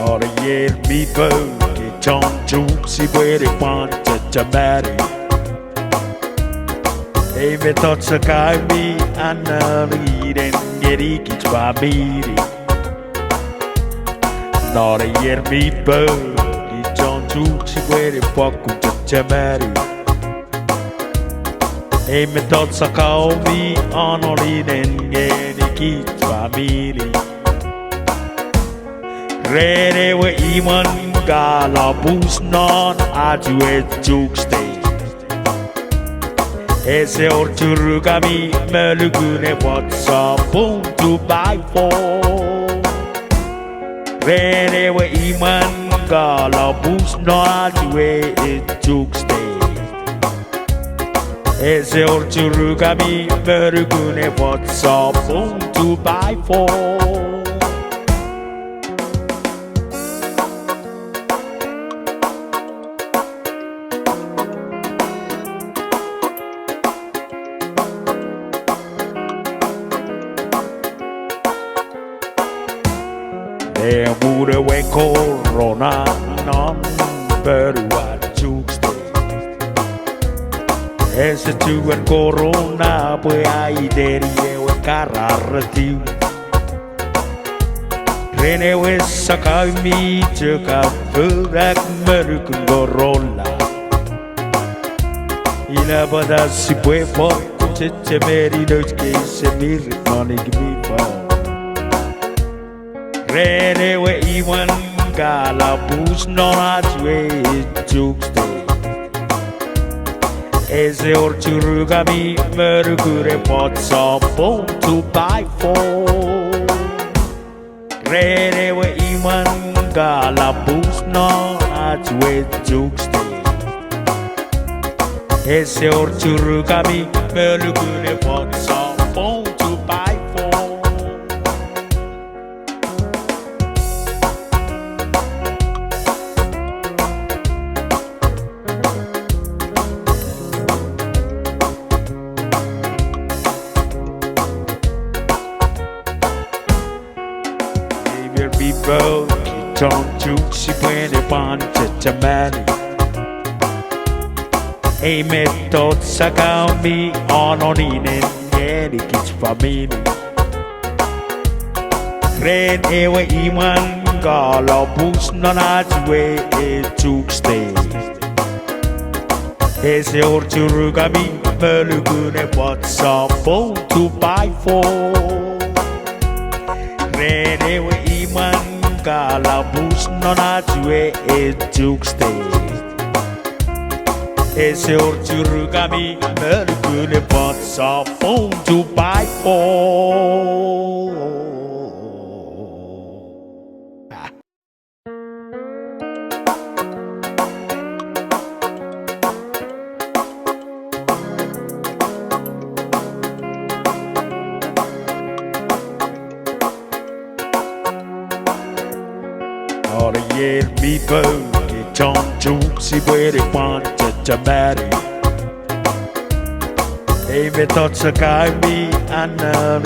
Ora ieri mi che c'ho giù si può panciare e mi tozza mi hanno ride ieri chi fa miri ora ieri mi che c'ho giù si può panciare e mi tozza mi hanno ride ieri chi fa miri Rere we iman gala bus non ajue Chuukese Ese orchuru kami melugune what's up to buy for Rere we iman gala bus non ajue Chuukese Ese orchuru kami melugune what's up to buy for There would a winco Rona non very what Chuukese As a two and corona boy I dare you a cararati Rene with Sakami took a furak American Gorola Ilabada si puede por Chiche merinos que se miren no ni me for Rene we iwan gala bus non ajue Chuukese Ese orchuru kami merugure what's up to buy for Rene we iwan gala bus non ajue Chuukese Ese orchuru kami merugure what's up to buy for People don't Chuukese when they want to marry. A method sakami on in any kids family. Red ewe iman gala bus non ajwe Chuukese. Ese orchuru kami melugune what's up to buy for. Red ewe iman gala bus non ajue Chuukese Ese orchuru kami melugune what's up to buy for Ora ieri mi che c'ho giù si può panciare e mi tozza mi hanno